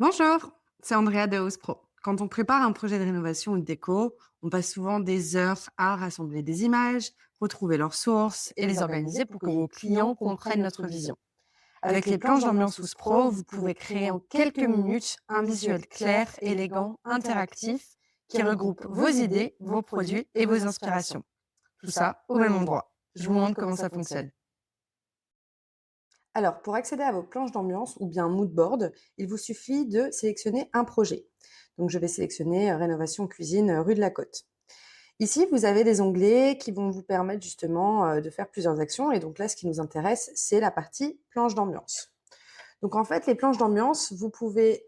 Bonjour, c'est Andrea de House Pro. Quand on prépare un projet de rénovation ou de déco, on passe souvent des heures à rassembler des images, retrouver leurs sources et les organiser pour que vos clients comprennent notre vision. Avec les planches d'ambiance House Pro, vous pouvez créer en quelques minutes un visuel clair, élégant, interactif qui regroupe vos idées, vos produits et vos inspirations. Tout ça au même endroit. Je vous montre comment ça fonctionne. Alors, pour accéder à vos planches d'ambiance ou bien mood board, il vous suffit de sélectionner un projet. Donc, je vais sélectionner rénovation cuisine rue de la Côte. Ici, vous avez des onglets qui vont vous permettre justement de faire plusieurs actions. Et donc là, ce qui nous intéresse, c'est la partie planche d'ambiance. Donc en fait, les planches d'ambiance, vous pouvez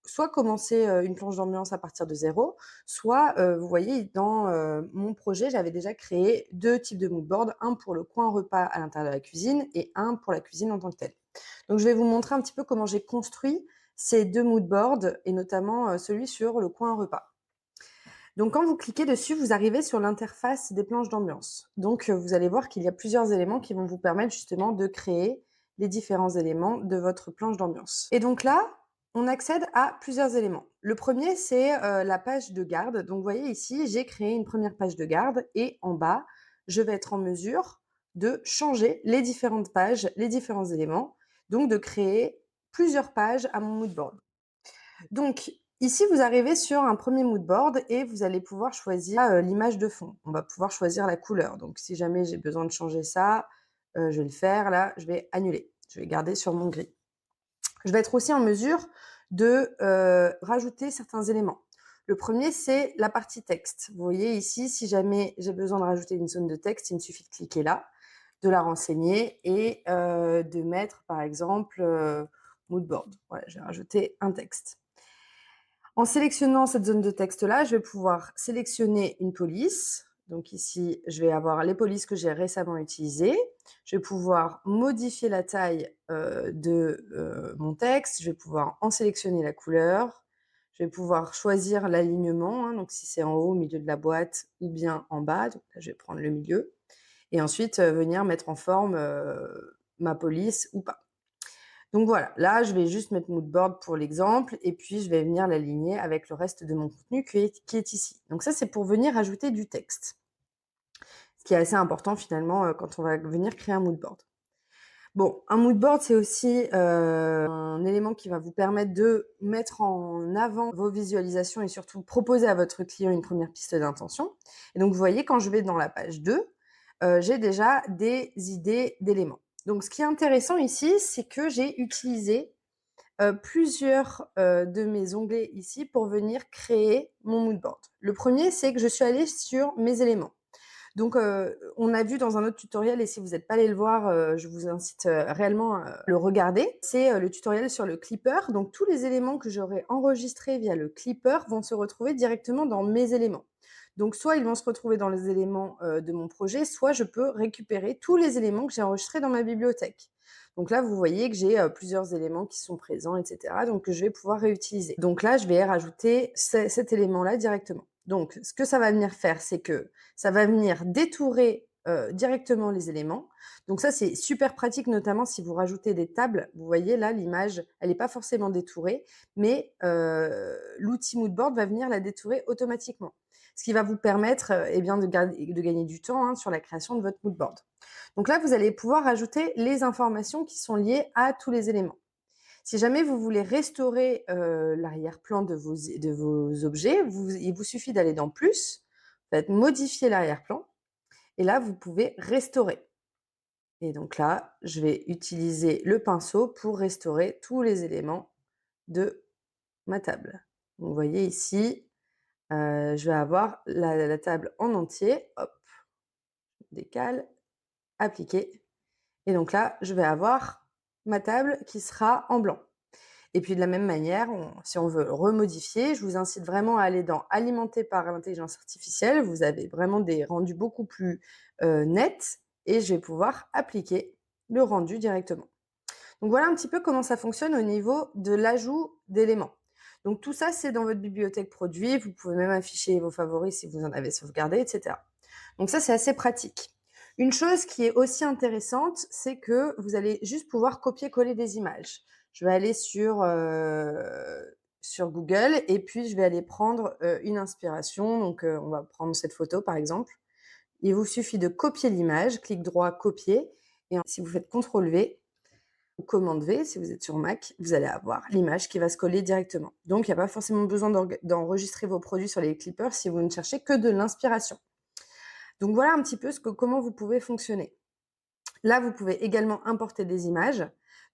soit commencer une planche d'ambiance à partir de zéro, soit vous voyez dans mon projet, j'avais déjà créé deux types de mood board, un pour le coin repas à l'intérieur de la cuisine et un pour la cuisine en tant que telle. Donc je vais vous montrer un petit peu comment j'ai construit ces deux mood boards et notamment celui sur le coin repas. Donc quand vous cliquez dessus, vous arrivez sur l'interface des planches d'ambiance. Donc vous allez voir qu'il y a plusieurs éléments qui vont vous permettre justement de créer les différents éléments de votre planche d'ambiance. Et donc là, on accède à plusieurs éléments. Le premier, c'est la page de garde. Donc vous voyez ici, j'ai créé une première page de garde et en bas, je vais être en mesure de changer les différentes pages, les différents éléments, donc de créer plusieurs pages à mon mood board. Donc, ici, vous arrivez sur un premier mood board et vous allez pouvoir choisir l'image de fond. On va pouvoir choisir la couleur. Donc, si jamais j'ai besoin de changer ça, je vais le faire. Là, je vais annuler. Je vais garder sur mon gris. Je vais être aussi en mesure de rajouter certains éléments. Le premier, c'est la partie texte. Vous voyez ici, si jamais j'ai besoin de rajouter une zone de texte, il me suffit de cliquer là, de la renseigner et de mettre, par exemple, mood board. Voilà, j'ai rajouté un texte. En sélectionnant cette zone de texte-là, je vais pouvoir sélectionner une police. Donc ici, je vais avoir les polices que j'ai récemment utilisées. Je vais pouvoir modifier la taille de mon texte. Je vais pouvoir en sélectionner la couleur. Je vais pouvoir choisir l'alignement, hein, donc si c'est en haut, au milieu de la boîte ou bien en bas. Donc là, je vais prendre le milieu. Et ensuite, venir mettre en forme ma police ou pas. Donc voilà, là, je vais juste mettre mood board pour l'exemple et puis je vais venir l'aligner avec le reste de mon contenu qui est ici. Donc ça, c'est pour venir ajouter du texte, ce qui est assez important finalement quand on va venir créer un mood board. Bon, un mood board, c'est aussi un élément qui va vous permettre de mettre en avant vos visualisations et surtout proposer à votre client une première piste d'intention. Et donc, vous voyez, quand je vais dans la page 2, j'ai déjà des idées d'éléments. Donc, ce qui est intéressant ici, c'est que j'ai utilisé plusieurs de mes onglets ici pour venir créer mon mood board. Le premier, c'est que je suis allée sur mes éléments. Donc, on a vu dans un autre tutoriel et si vous n'êtes pas allé le voir, je vous incite réellement à le regarder. C'est le tutoriel sur le clipper. Donc, tous les éléments que j'aurai enregistrés via le clipper vont se retrouver directement dans mes éléments. Donc, soit ils vont se retrouver dans les éléments de mon projet, soit je peux récupérer tous les éléments que j'ai enregistrés dans ma bibliothèque. Donc là, vous voyez que j'ai plusieurs éléments qui sont présents, etc. Donc, que je vais pouvoir réutiliser. Donc là, je vais rajouter cet élément-là directement. Donc, ce que ça va venir faire, c'est que ça va venir détourer directement les éléments. Donc ça, c'est super pratique, notamment si vous rajoutez des tables. Vous voyez là, l'image, elle n'est pas forcément détourée, mais l'outil Moodboard va venir la détourer automatiquement. Ce qui va vous permettre eh bien, de gagner du temps hein, sur la création de votre Moodboard. Donc là, vous allez pouvoir ajouter les informations qui sont liées à tous les éléments. Si jamais vous voulez restaurer l'arrière-plan de vos objets, il vous suffit d'aller dans Plus, modifier l'arrière-plan, et là, vous pouvez restaurer. Et donc là, je vais utiliser le pinceau pour restaurer tous les éléments de ma table. Donc, vous voyez ici, je vais avoir la table en entier. Hop, je décale, appliquer. Et donc là, je vais avoir ma table qui sera en blanc. Et puis de la même manière, si on veut remodifier, je vous incite vraiment à aller dans Alimenter par l'intelligence artificielle. Vous avez vraiment des rendus beaucoup plus nets et je vais pouvoir appliquer le rendu directement. Donc voilà un petit peu comment ça fonctionne au niveau de l'ajout d'éléments. Donc tout ça, c'est dans votre bibliothèque produit. Vous pouvez même afficher vos favoris si vous en avez sauvegardé, etc. Donc ça, c'est assez pratique. Une chose qui est aussi intéressante, c'est que vous allez juste pouvoir copier-coller des images. je vais aller sur Google et puis je vais aller prendre, une inspiration. Donc, on va prendre cette photo, par exemple. Il vous suffit de copier l'image, clic droit, copier et si vous faites CTRL-V ou commande V, si vous êtes sur Mac, vous allez avoir l'image qui va se coller directement. Donc il n'y a pas forcément besoin d'enregistrer vos produits sur les clippers si vous ne cherchez que de l'inspiration. Donc voilà un petit peu comment vous pouvez fonctionner. Là, vous pouvez également importer des images.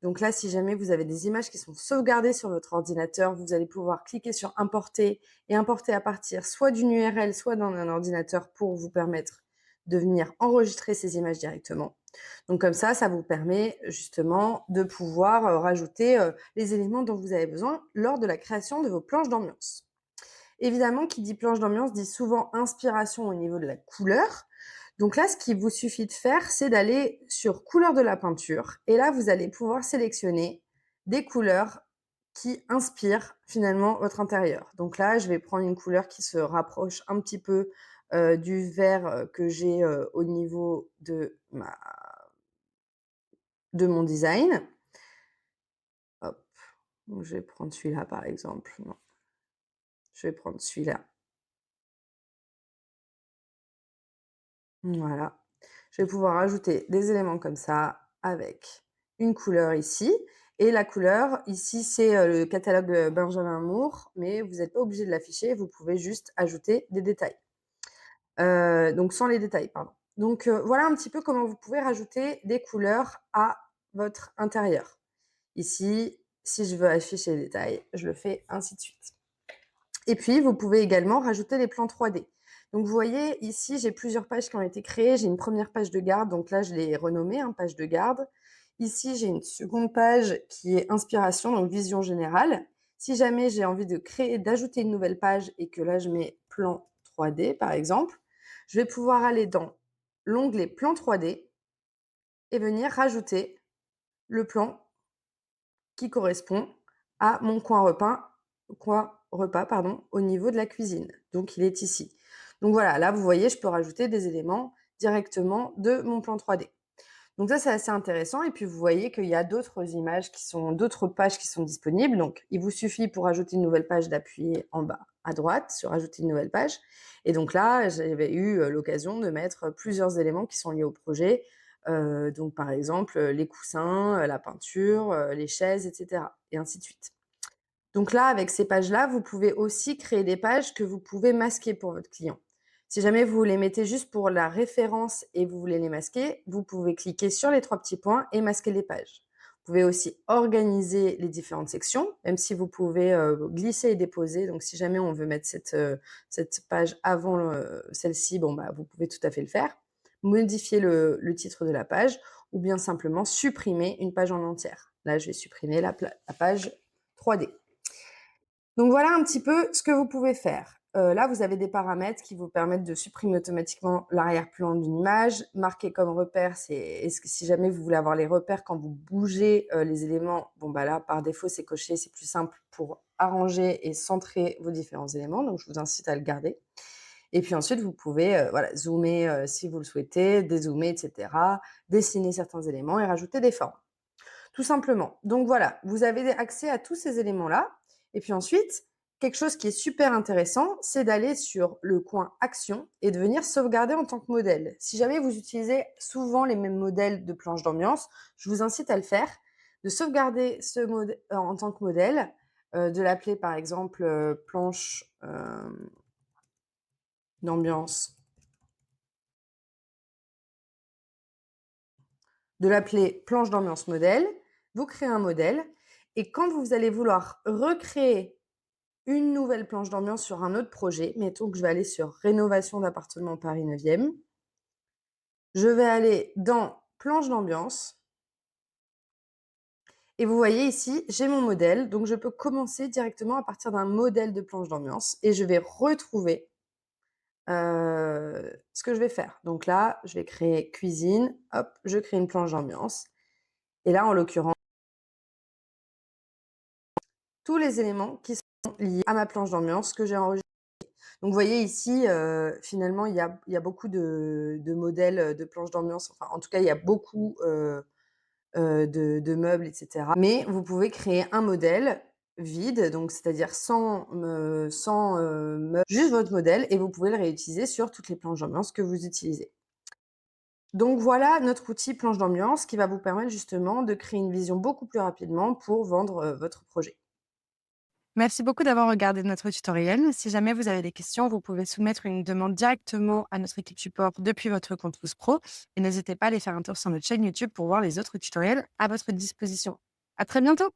Donc là, si jamais vous avez des images qui sont sauvegardées sur votre ordinateur, vous allez pouvoir cliquer sur importer et importer à partir soit d'une URL, soit dans un ordinateur pour vous permettre de venir enregistrer ces images directement. Donc comme ça vous permet justement de pouvoir rajouter les éléments dont vous avez besoin lors de la création de vos planches d'ambiance. Évidemment, qui dit planche d'ambiance dit souvent inspiration au niveau de la couleur. Donc là, ce qu'il vous suffit de faire, c'est d'aller sur couleur de la peinture. Et là, vous allez pouvoir sélectionner des couleurs qui inspirent finalement votre intérieur. Donc là, je vais prendre une couleur qui se rapproche un petit peu du vert que j'ai au niveau de mon design. Hop, donc je vais prendre celui-là par exemple. Non, je vais prendre celui-là. Voilà. Je vais pouvoir ajouter des éléments comme ça avec une couleur ici. Et la couleur, ici, c'est le catalogue Benjamin Moore, mais vous n'êtes pas obligé de l'afficher, vous pouvez juste ajouter des détails. Donc sans les détails, pardon. Donc voilà un petit peu comment vous pouvez rajouter des couleurs à votre intérieur. Ici, si je veux afficher les détails, je le fais ainsi de suite. Et puis, vous pouvez également rajouter les plans 3D. Donc, vous voyez, ici, j'ai plusieurs pages qui ont été créées. J'ai une première page de garde, donc là, je l'ai renommée, hein, page de garde. Ici, j'ai une seconde page qui est inspiration, donc vision générale. Si jamais j'ai envie de créer, d'ajouter une nouvelle page et que là, je mets plan 3D, par exemple, je vais pouvoir aller dans l'onglet plan 3D et venir rajouter le plan qui correspond à mon coin repas au niveau de la cuisine. Donc il est ici. Donc voilà, là vous voyez, je peux rajouter des éléments directement de mon plan 3D. Donc ça, c'est assez intéressant. Et puis vous voyez qu'il y a d'autres images d'autres pages qui sont disponibles. Donc il vous suffit pour ajouter une nouvelle page d'appuyer en bas à droite sur ajouter une nouvelle page. Et donc là, j'avais eu l'occasion de mettre plusieurs éléments qui sont liés au projet. Donc par exemple, les coussins, la peinture, les chaises, etc. Et ainsi de suite. Donc là, avec ces pages-là, vous pouvez aussi créer des pages que vous pouvez masquer pour votre client. Si jamais vous les mettez juste pour la référence et vous voulez les masquer, vous pouvez cliquer sur les 3 petits points et masquer les pages. Vous pouvez aussi organiser les différentes sections, même si vous pouvez glisser et déposer. Donc si jamais on veut mettre cette page avant celle-ci, bon, bah, vous pouvez tout à fait le faire. Modifier le titre de la page ou bien simplement supprimer une page en entière. Là, je vais supprimer la page 3D. Donc voilà un petit peu ce que vous pouvez faire. Là, vous avez des paramètres qui vous permettent de supprimer automatiquement l'arrière-plan d'une image. Marquer comme repère, est-ce que si jamais vous voulez avoir les repères quand vous bougez les éléments, bon bah là, par défaut, c'est coché, c'est plus simple pour arranger et centrer vos différents éléments. Donc je vous incite à le garder. Et puis ensuite, vous pouvez voilà, zoomer si vous le souhaitez, dézoomer, etc. Dessiner certains éléments et rajouter des formes. Tout simplement. Donc voilà, vous avez accès à tous ces éléments-là. Et puis ensuite, quelque chose qui est super intéressant, c'est d'aller sur le coin action et de venir sauvegarder en tant que modèle. Si jamais vous utilisez souvent les mêmes modèles de planches d'ambiance, je vous incite à le faire, de sauvegarder ce modèle en tant que modèle, de l'appeler par exemple planche d'ambiance, de l'appeler planche d'ambiance modèle. Vous créez un modèle et quand vous allez vouloir recréer une nouvelle planche d'ambiance sur un autre projet, mettons que je vais aller sur rénovation d'appartement Paris 9e, je vais aller dans planche d'ambiance et vous voyez ici, j'ai mon modèle, donc je peux commencer directement à partir d'un modèle de planche d'ambiance et je vais retrouver ce que je vais faire. Donc là, je vais créer cuisine, hop, je crée une planche d'ambiance et là, en l'occurrence, tous les éléments qui sont liés à ma planche d'ambiance que j'ai enregistrée. Donc vous voyez ici, finalement, il y a beaucoup de modèles, de planches d'ambiance. Enfin, en tout cas, il y a beaucoup, de meubles et cetera. Mais vous pouvez créer un modèle vide, donc c'est-à-dire sans meubles, juste votre modèle et vous pouvez le réutiliser sur toutes les planches d'ambiance que vous utilisez. Donc voilà notre outil planche d'ambiance qui va vous permettre justement de créer une vision beaucoup plus rapidement pour vendre, votre projet. Merci beaucoup d'avoir regardé notre tutoriel. Si jamais vous avez des questions, vous pouvez soumettre une demande directement à notre équipe support depuis votre compte Who's Pro et n'hésitez pas à aller faire un tour sur notre chaîne YouTube pour voir les autres tutoriels à votre disposition. À très bientôt!